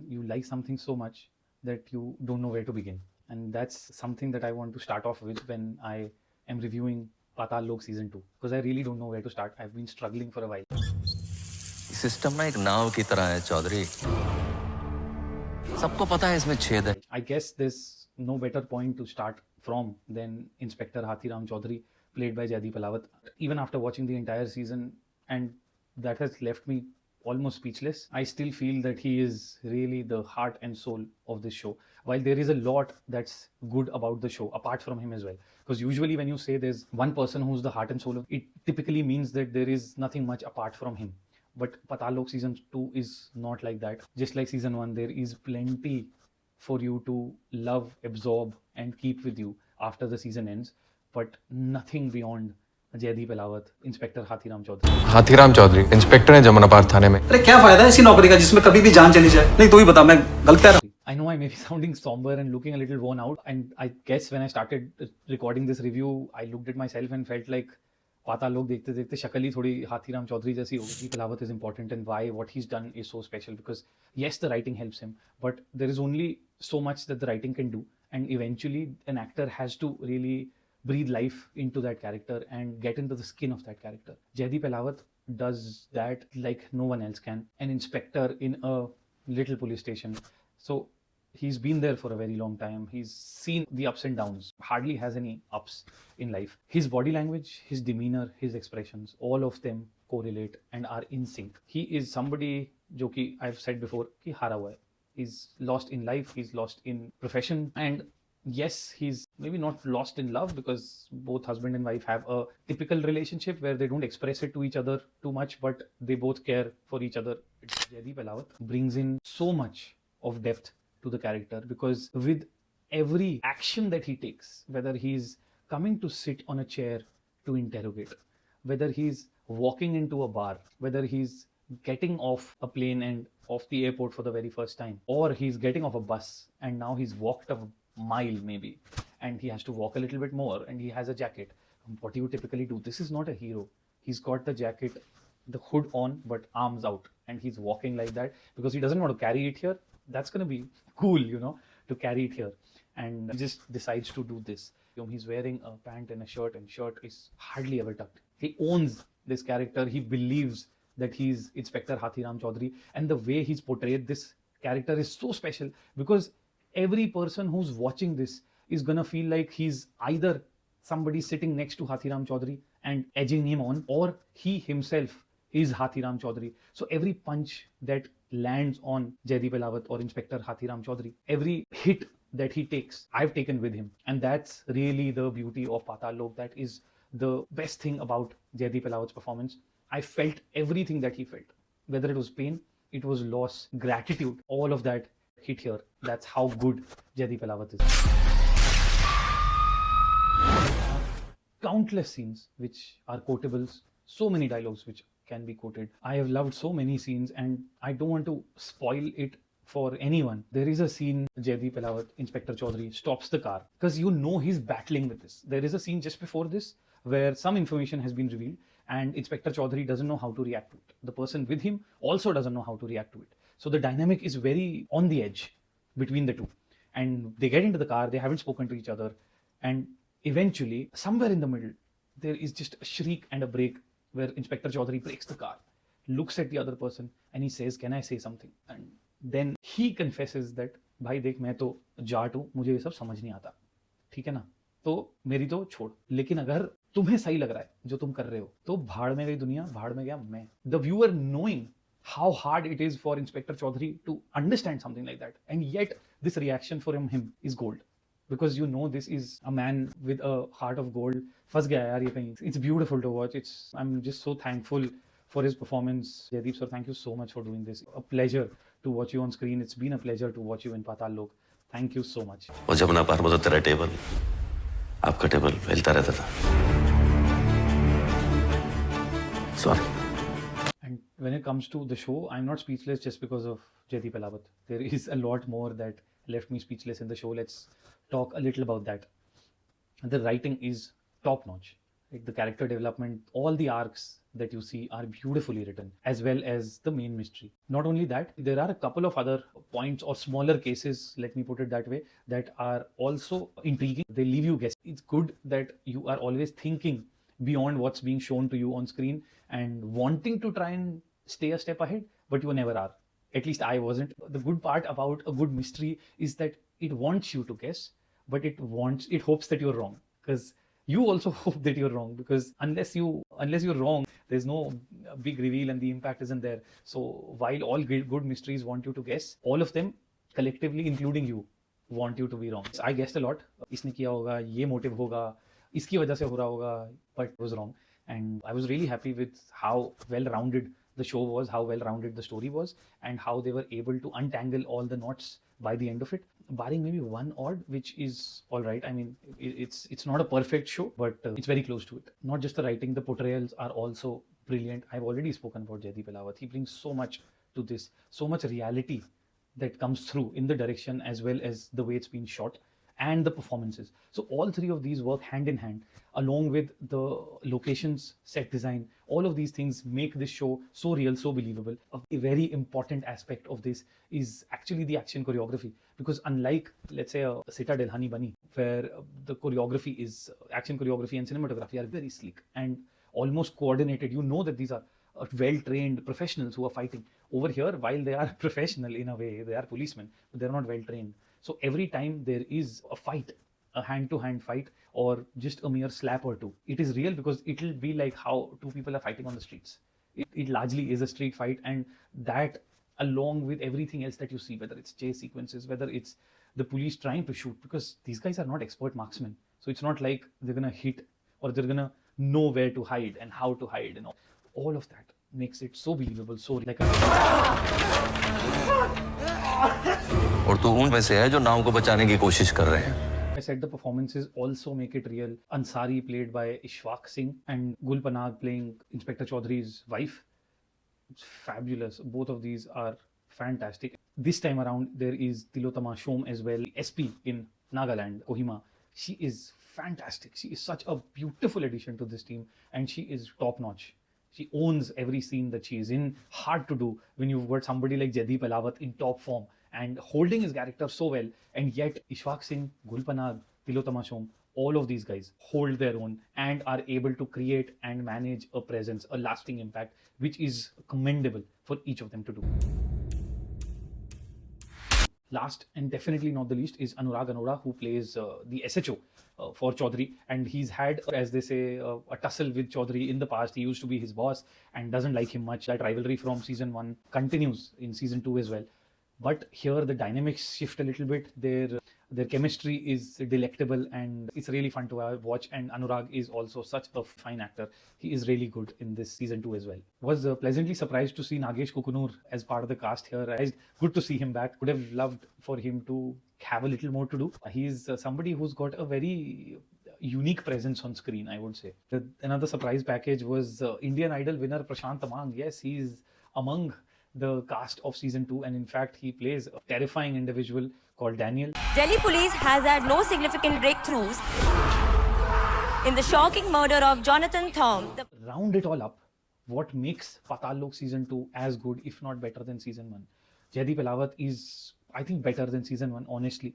you like something so much that you don't know where to begin. And that's something that I want to start off with when I am reviewing Paatal Lok season 2, because I really don't know where to start. I've been struggling for a while. System ना एक नाव की तरह है चौधरी, सबको पता है इसमें छेद है. I guess there's no better point to start from than Inspector Hathi Ram Chaudhary, played by Jaideep Ahlawat. Even after watching the entire season, and that has left me almost speechless, I still feel that he is really the heart and soul of this show. While there is a lot that's good about the show, apart from him as well. Because usually when you say there's one person who's the heart and soul, it typically means that there is nothing much apart from him. But Paatal Lok season 2 is not like that. Just like season 1, there is plenty for you to love, absorb, and keep with you after the season ends. But nothing beyond Jaideep Ahlawat, inspector Hathi Ram Chaudhary. हाथी Ram Chaudhary inspector है जमुना पार थाने में. अरे क्या फायदा है ऐसी नौकरी का जिसमें कभी भी जान चली जाए. नहीं तो ही बता, मैं गलत कह रहा हूं. I know I may be sounding somber and looking a little worn out, and I guess when I started recording this review, I looked at myself and felt like पाताल लोक देखते देखते शक्ल ही थोड़ी हाथी राम चौधरी जैसी हो गई. Ahlawat is important, and why what he's done is so special, because yes, the writing helps him, but there is only so much that the writing can do, and eventually an actor has to really breathe life into that character and get into the skin of that character. Jaideep Ahlawat does that like no one else can. An inspector in a little police station. So he's been there for a very long time. He's seen the ups and downs. Hardly has any ups in life. His body language, his demeanor, his expressions, all of them correlate and are in sync. He is somebody जो कि I've said before कि हारा हुआ है. He's lost in life. He's lost in profession, and yes, he's maybe not lost in love, because both husband and wife have a typical relationship where they don't express it to each other too much, but they both care for each other. Jaideep Ahlawat brings in so much of depth to the character, because with every action that he takes, whether he's coming to sit on a chair to interrogate, whether he's walking into a bar, whether he's getting off a plane and off the airport for the very first time, or he's getting off a bus and now he's walked a mile maybe, and he has to walk a little bit more, and he has a jacket. What do you typically do? This is not a hero. He's got the jacket, the hood on, but arms out, and he's walking like that because he doesn't want to carry it here. That's going to be cool, to carry it here, and he just decides to do this. He's wearing a pant and a shirt, and shirt is hardly ever tucked. He owns this character. He believes that he's Inspector Hathi Ram Chaudhary, and the way he's portrayed this character is so special, because every person who's watching this is gonna feel like he's either somebody sitting next to Hathi Ram Chaudhary and edging him on, or he himself is Hathi Ram Chaudhary. So every punch that lands on Jaideep Ahlawat or Inspector Hathi Ram Chaudhary, every hit that he takes, I've taken with him. And that's really the beauty of Paatal Lok. That is the best thing about Jaideep Ahlawat's performance. I felt everything that he felt, whether it was pain, it was loss, gratitude, all of that hit here. That's how good Jaideep Ahlawat is. Countless scenes which are quotables, so many dialogues which can be quoted. I have loved so many scenes, and I don't want to spoil it for anyone. There is a scene, Jaideep Ahlawat, Inspector Chaudhary, stops the car because he's battling with this. There is a scene just before this where some information has been revealed, and Inspector Chaudhary doesn't know how to react to it. The person with him also doesn't know how to react to it. So the dynamic is very on the edge between the two. And they get into the car, they haven't spoken to each other. And eventually, somewhere in the middle, there is just a shriek and a break where Inspector Chaudhary breaks the car, looks at the other person, and he says, "Can I say something?" And then he confesses that, "भाई देख, मैं तो जाट हूँ, मुझे ये सब समझ नहीं आता, ठीक है ना? तो मेरी तो छोड़, लेकिन अगर तुम्हें सही लग रहा है जो तुम कर रहे हो, तो भाड़ में गई दुनिया, भाड़ में गया मैं." The viewer knowing how hard it is for Inspector Chaudhary to understand something like that, and yet this reaction from him is gold, because this is a man with a heart of gold. फंस गया यार ये कहीं. It's beautiful to watch. I'm just so thankful for his performance. Jaideep sir, thank you so much for doing this. A pleasure to watch you on screen. It's been a pleasure to watch you in Paatal Lok. Thank you so much. वो जमुना पार में तो तेरा table, आपका table हिलता रहता था. Sorry. And when it comes to the show, I'm not speechless just because of Jaideep Ahlawat. There is a lot more that left me speechless in the show. Let's talk a little about that. The writing is top notch. Like the character development, all the arcs that you see are beautifully written, as well as the main mystery. Not only that, there are a couple of other points or smaller cases, let me put it that way, that are also intriguing. They leave you guessing. It's good that you are always thinking beyond what's being shown to you on screen and wanting to try and stay a step ahead, but you never are. At least I wasn't. The good part about a good mystery is that it wants you to guess, but it hopes that you're wrong, because you also hope that you're wrong, because unless you're wrong, there's no big reveal and the impact isn't there. So while all good mysteries want you to guess, all of them collectively, including you, want you to be wrong. I guessed a lot. इसने किया होगा, ये motive होगा, इसकी वजह से हो रहा होगा, but it was wrong. And I was really happy with how well-rounded the show was, how well-rounded the story was, and how they were able to untangle all the knots by the end of it, barring maybe one odd, which is all right. I mean, it's not a perfect show, but it's very close to it. Not just the writing, the portrayals are also brilliant. I've already spoken about Jaideep Ahlawat. He brings so much to this, so much reality that comes through in the direction as well as the way it's been shot and the performances. So all three of these work hand in hand, along with the locations, set design. All of these things make this show so real, so believable. A very important aspect of this is actually the action choreography, because unlike, let's say, a Citadel, Honey Bunny, where the choreography is, action choreography and cinematography are very sleek and almost coordinated. You know that these are well-trained professionals who are fighting. Over here, while they are professional in a way, they are policemen, but they're not well-trained. So every time there is a fight, a hand-to-hand fight, or just a mere slap or two, it is real, because it'll be like how two people are fighting on the streets. It largely is a street fight, and that, along with everything else that you see, whether it's chase sequences, whether it's the police trying to shoot, because these guys are not expert marksmen. So it's not like they're gonna hit or they're gonna know where to hide and how to hide, and all of that makes it so believable, so like और तो उन वैसे है जो नाव को बचाने की कोशिश कर रहे हैं. I said, the performances also make it real. Ansari, played by Ishfaq Singh, and Gul Panag playing Inspector Chaudhary's wife. It's fabulous. Both of these are fantastic. This time around, there is Tilotama Shom as well, SP in Nagaland, Kohima. She is fantastic. She is such a beautiful addition to this team, and she is top-notch. She owns every scene that she is in. Hard to do when you've got somebody like Jaideep Ahlawat in top form and holding his character so well, and yet Ishfaq Singh, Gul Panag, Tilotama Shom, all of these guys hold their own and are able to create and manage a presence, a lasting impact, which is commendable for each of them to do. Last and definitely not the least is Anurag Arora, who plays the SHO for Chaudhary, and he's had, as they say, a tussle with Chaudhary in the past. He used to be his boss and doesn't like him much. That rivalry from season 1 continues in season 2 as well. But here the dynamics shift a little bit. Their chemistry is delectable and it's really fun to watch. And Anurag is also such a fine actor. He is really good in this season 2 as well. Was pleasantly surprised to see Nagesh Kukunur as part of the cast here. It's good to see him back. Would have loved for him to have a little more to do. He's somebody who's got a very unique presence on screen, I would say. Another surprise package was Indian Idol winner Prashant Amang. Yes, he's among the cast of season 2, and in fact he plays a terrifying individual called Daniel. Delhi police has had no significant breakthroughs in the shocking murder of Jonathan Thom. Round it all up, what makes Paatal Lok season 2 as good, if not better than season 1? Jaideep Ahlawat is, I think, better than season 1, honestly.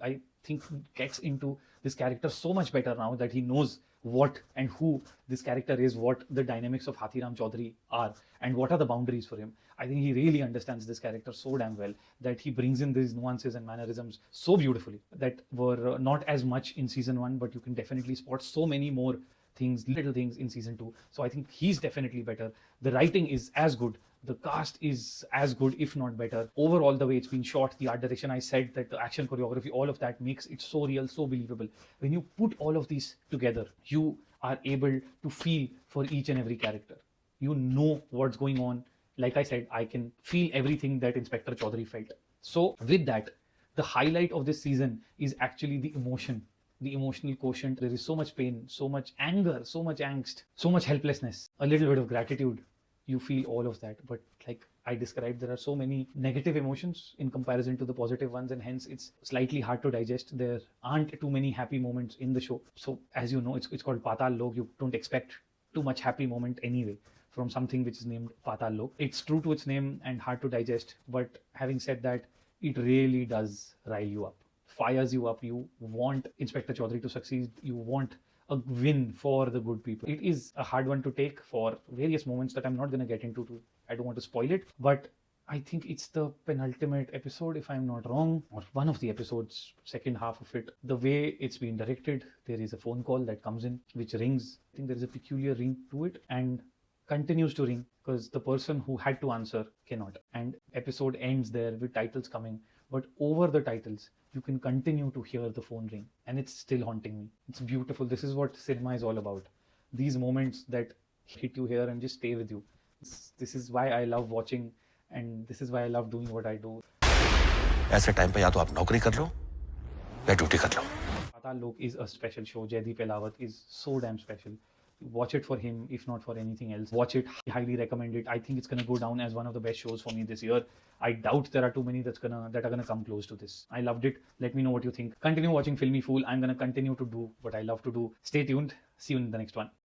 I think, gets into this character so much better now that he knows what and who this character is, what the dynamics of Hathi Ram Chaudhary are, and what are the boundaries for him. I think he really understands this character so damn well that he brings in these nuances and mannerisms so beautifully that were not as much in season 1, but you can definitely spot so many more things, little things in season 2. So I think he's definitely better. The writing is as good. The cast is as good, if not better. Overall, the way it's been shot, the art direction, I said that the action choreography, all of that makes it so real, so believable. When you put all of these together, you are able to feel for each and every character. You know what's going on. Like I said, I can feel everything that Inspector Chaudhary felt. So with that, the highlight of this season is actually the emotion, the emotional quotient. There is so much pain, so much anger, so much angst, so much helplessness, a little bit of gratitude. You feel all of that, but like I described, there are so many negative emotions in comparison to the positive ones, and hence it's slightly hard to digest. There aren't too many happy moments in the show. So as you know, it's called Paatal Lok. You don't expect too much happy moment anyway from something which is named Paatal Lok. It's true to its name and hard to digest, but having said that, it really does rile you up, fires you up. You want Inspector Chaudhary to succeed. You want a win for the good people. It is a hard one to take for various moments that I'm not going to get into. I don't want to spoil it, but I think it's the penultimate episode, if I'm not wrong, or one of the episodes, second half of it. The way it's been directed, there is a phone call that comes in, which rings. I think there is a peculiar ring to it and continues to ring because the person who had to answer cannot. And episode ends there with titles coming, but over the titles, you can continue to hear the phone ring, and it's still haunting me. It's beautiful. This is what cinema is all about. These moments that hit you here and just stay with you. This is why I love watching, and this is why I love doing what I do. ऐसे time पे या तो आप नौकरी कर लो या duty कर लो. Paatal Lok is a special show. Jaideep Ahlawat is so damn special. Watch it for him, if not for anything else. Watch it. I highly recommend it. I think it's gonna go down as one of the best shows for me this year. I doubt there are too many that are gonna come close to this. I loved it. Let me know what you think. Continue watching Filmy Fool. I'm gonna continue to do what I love to do. Stay tuned. See you in the next one.